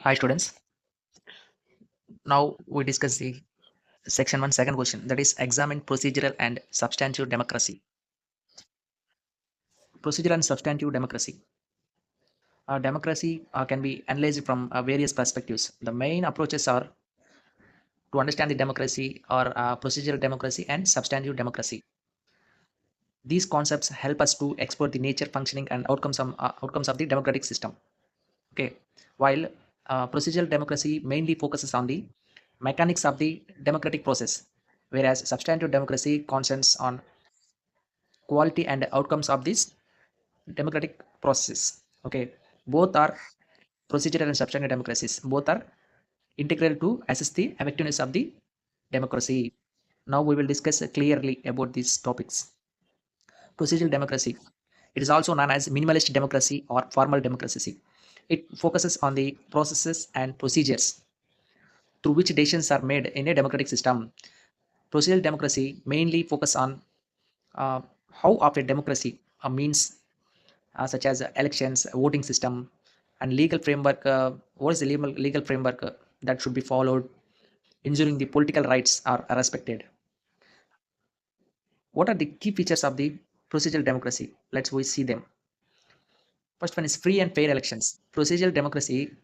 Hi students. Now we discuss the section 1 second question, that is examine procedural and substantive democracy. Procedural and substantive democracy. Democracy can be analyzed from various perspectives. The main approaches are to understand the democracy or procedural democracy and substantive democracy. These concepts help us to explore the nature, functioning and outcomes of the democratic system. Okay, while procedural democracy mainly focuses on the mechanics of the democratic process, whereas substantive democracy concentrates on quality and outcomes of this democratic process. Okay, both are procedural and substantive democracies. Both are integral to assess the effectiveness of the democracy. Now we will discuss clearly about these topics. Procedural democracy. It is also known as minimalist democracy or formal democracy. It focuses on the processes and procedures through which decisions are made in a democratic system. Procedural democracy mainly focus on uh, how of a democracy means such as elections, voting system, and legal framework. What is the legal framework that should be followed, ensuring the political rights are respected? What are the key features of the procedural democracy? Let's we see them. First one is free and fair elections. Procedural democracy,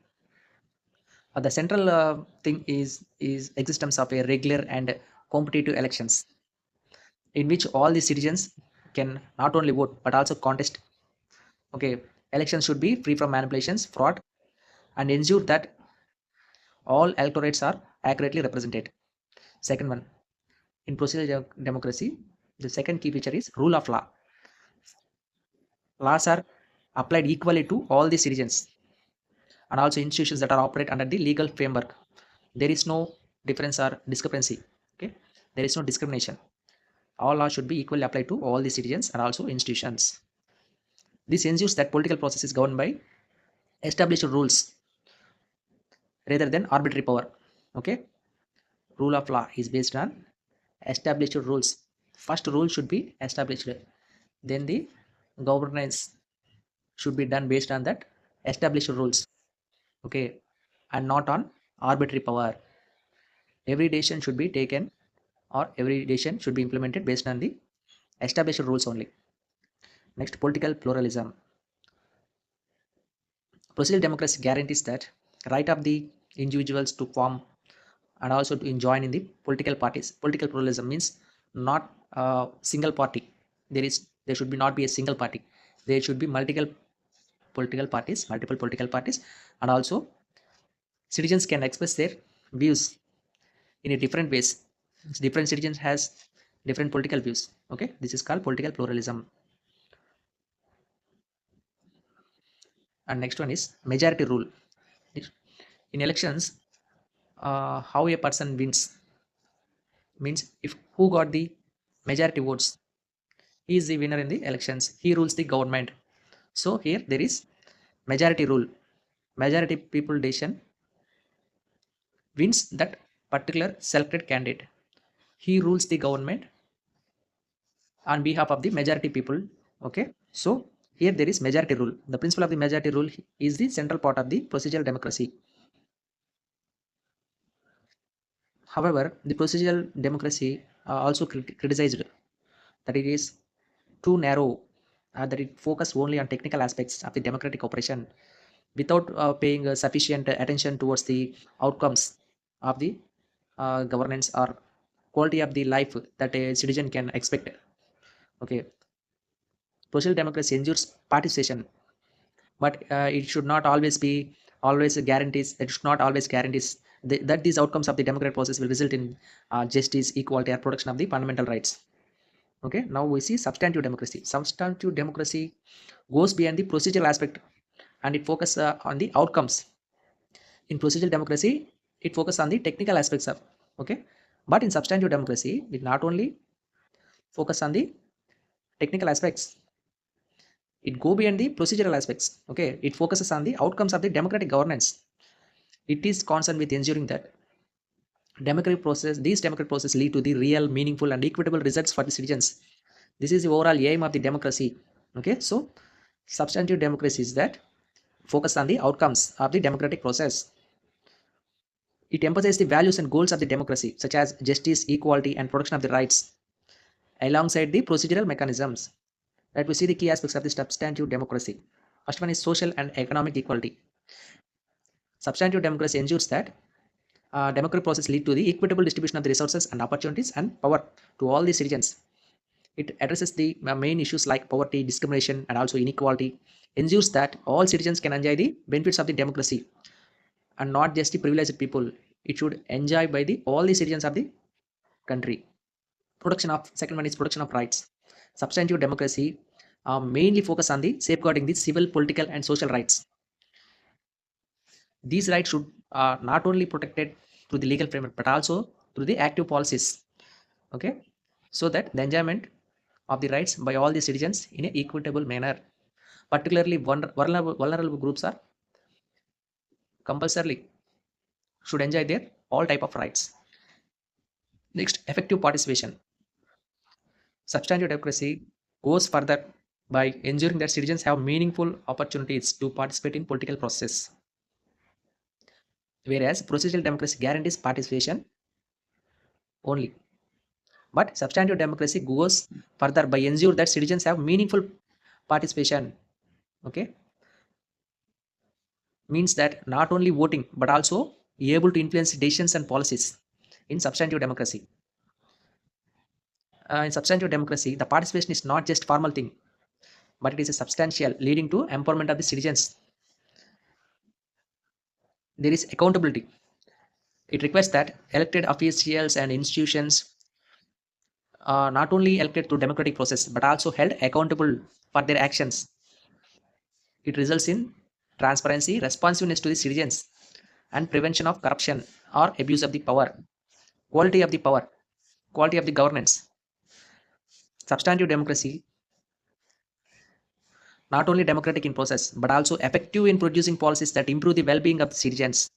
the central thing is existence of a regular and competitive elections in which all the citizens can not only vote but also contest. Okay, elections should be free from manipulations, fraud, and ensure that all electorates are accurately represented. Second one, in procedural democracy, the second key feature is rule of law. Laws are applied equally to all the citizens and also institutions that are operate under the legal framework. There is no difference or discrepancy. Okay, there is no discrimination. All laws should be equally applied to all the citizens and also institutions. This ensures that political process is governed by established rules rather than arbitrary power. Okay, rule of law is based on established rules. First rule should be established, then the governance should be done based on that established rules. Okay, and not on arbitrary power. Every decision should be taken or every decision should be implemented based on the established rules only. Next, political pluralism. Procedural democracy guarantees that right of the individuals to form and also to join in the political parties. Political pluralism means not a single party. There should be not be a single party. There should be multiple political parties, and also citizens can express their views in a different ways. Different citizens has different political views. Okay, this is called political pluralism. And next one is majority rule. In elections, how a person wins means if who got the majority votes, he is the winner in the elections. He rules the government. So here there is majority rule. Majority people decision wins that particular selected candidate. He rules the government on behalf of the majority people. Okay, so here there is majority rule. The principle of the majority rule is the central part of the procedural democracy. However, the procedural democracy also criticized that it is too narrow, that it focus only on technical aspects of the democratic operation without paying sufficient attention towards the outcomes of the governance or quality of the life that a citizen can expect. Okay, procedural democracy ensures participation, but it should not always be always guarantees. It should not always guarantees that these outcomes of the democratic process will result in justice, equality, or protection of the fundamental rights. Okay, now we see substantive democracy. Substantive democracy goes beyond the procedural aspect and it focuses on the outcomes. In procedural democracy, it focuses on the technical aspects of. Okay, but in substantive democracy, it not only focus on the technical aspects, it go beyond the procedural aspects. Okay, it focuses on the outcomes of the democratic governance. It is concerned with ensuring that these democratic process lead to the real, meaningful, and equitable results for the citizens. This is the overall aim of the democracy. Okay, so substantive democracy is that focus on the outcomes of the democratic process. It emphasizes the values and goals of the democracy, such as justice, equality, and protection of the rights, alongside the procedural mechanisms. That we see the key aspects of the substantive democracy. First one is social and economic equality. Substantive democracy ensures that democratic process lead to the equitable distribution of the resources and opportunities and power to all the citizens. It addresses the main issues like poverty, discrimination, and also inequality. Ensures that all citizens can enjoy the benefits of the democracy and not just the privileged people. It should enjoy by the all the citizens of the country. Protection of second one is protection of rights. Substantive democracy mainly focus on the safeguarding the civil, political, and social rights. These rights should not only protected through the legal framework but also through the active policies. Okay, so that the enjoyment of the rights by all the citizens in an equitable manner. Particularly vulnerable groups are compulsorily should enjoy their all type of rights. Next, effective participation. Substantive democracy goes further by ensuring that citizens have meaningful opportunities to participate in political process, whereas procedural democracy guarantees participation only. But substantive democracy goes further by ensure that citizens have meaningful participation. Okay, means that not only voting but also able to influence decisions and policies in substantive democracy. In substantive democracy, the participation is not just formal thing, but it is a substantial, leading to empowerment of the citizens. There is accountability. It requires that elected officials and institutions are not only elected through democratic process, but also held accountable for their actions. It results in transparency, responsiveness to the citizens, and prevention of corruption or abuse of the power. Quality of the power, quality of the governance. Substantive democracy not only democratic in process but also effective in producing policies that improve the well-being of the citizens.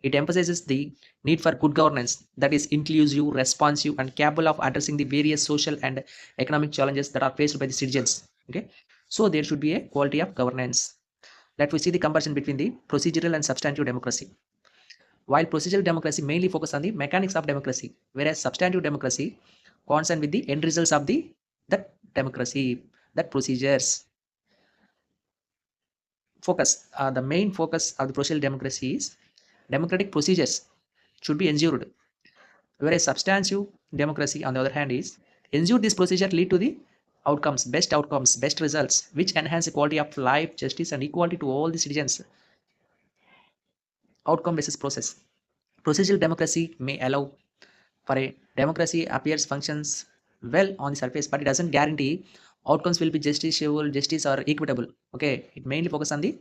It emphasizes the need for good governance that is inclusive, responsive, and capable of addressing the various social and economic challenges that are faced by the citizens. Okay, so there should be a quality of governance. Let we see the comparison between the procedural and substantive democracy. While procedural democracy mainly focus on the mechanics of democracy, whereas substantive democracy concerned with the end results of the that democracy, that procedures. The main focus of the procedural democracy is democratic procedures should be ensured, whereas substantive democracy on the other hand is ensure this procedure lead to the outcomes, best results, which enhance the quality of life, justice, and equality to all the citizens. Outcome basis process. Procedural democracy may allow for a democracy appears functions well on the surface, but it doesn't guarantee outcomes will be justiciable, justice, or equitable. Okay, it mainly focus on the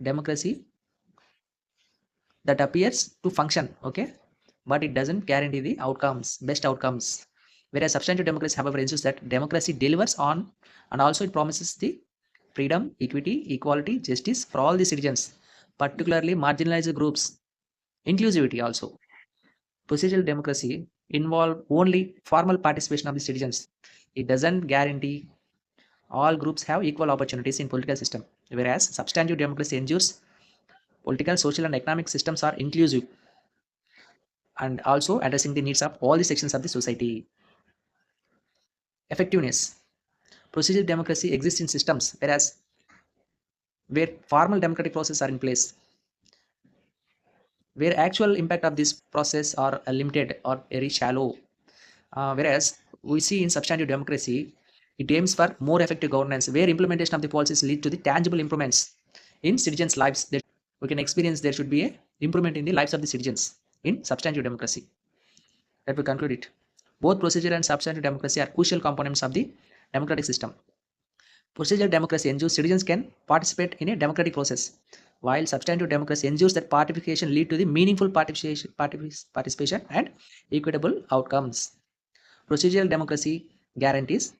democracy that appears to function. Okay, but it doesn't guarantee the best outcomes, whereas substantive democracy however ensures that democracy delivers on and also it promises the freedom, equity, equality, justice for all the citizens, particularly marginalized groups, inclusivity also. Procedural democracy involve only formal participation of the citizens. It doesn't guarantee all groups have equal opportunities in political system, whereas substantive democracy ensures political, social, and economic systems are inclusive and also addressing the needs of all the sections of the society. Effectiveness. Procedural democracy exists in systems, whereas where formal democratic processes are in place, where actual impact of this process are limited or very shallow. Whereas we see in substantive democracy, it aims for more effective governance, where implementation of the policies lead to the tangible improvements in citizens' lives. That we can experience there should be a improvement in the lives of the citizens in substantive democracy. Let me conclude it. Both procedural and substantive democracy are crucial components of the democratic system. Procedural democracy ensures citizens can participate in a democratic process, while substantive democracy ensures that participation lead to the meaningful participation and equitable outcomes. Procedural democracy guarantees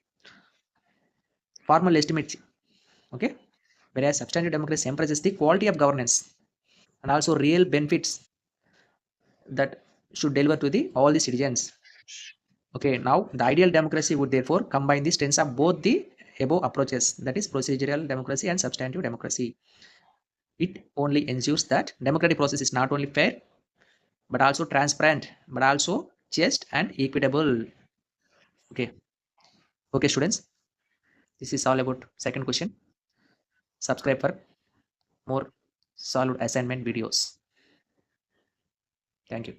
formal legitimacy, okay, whereas substantive democracy emphasizes the quality of governance and also real benefits that should deliver to the all the citizens. Okay, now the ideal democracy would therefore combine the strengths of both the above approaches, that is procedural democracy and substantive democracy. It only ensures that democratic process is not only fair but also transparent, but also just and equitable. Okay. Okay, students. This is all about second question. Subscribe for more solid assignment videos. Thank you.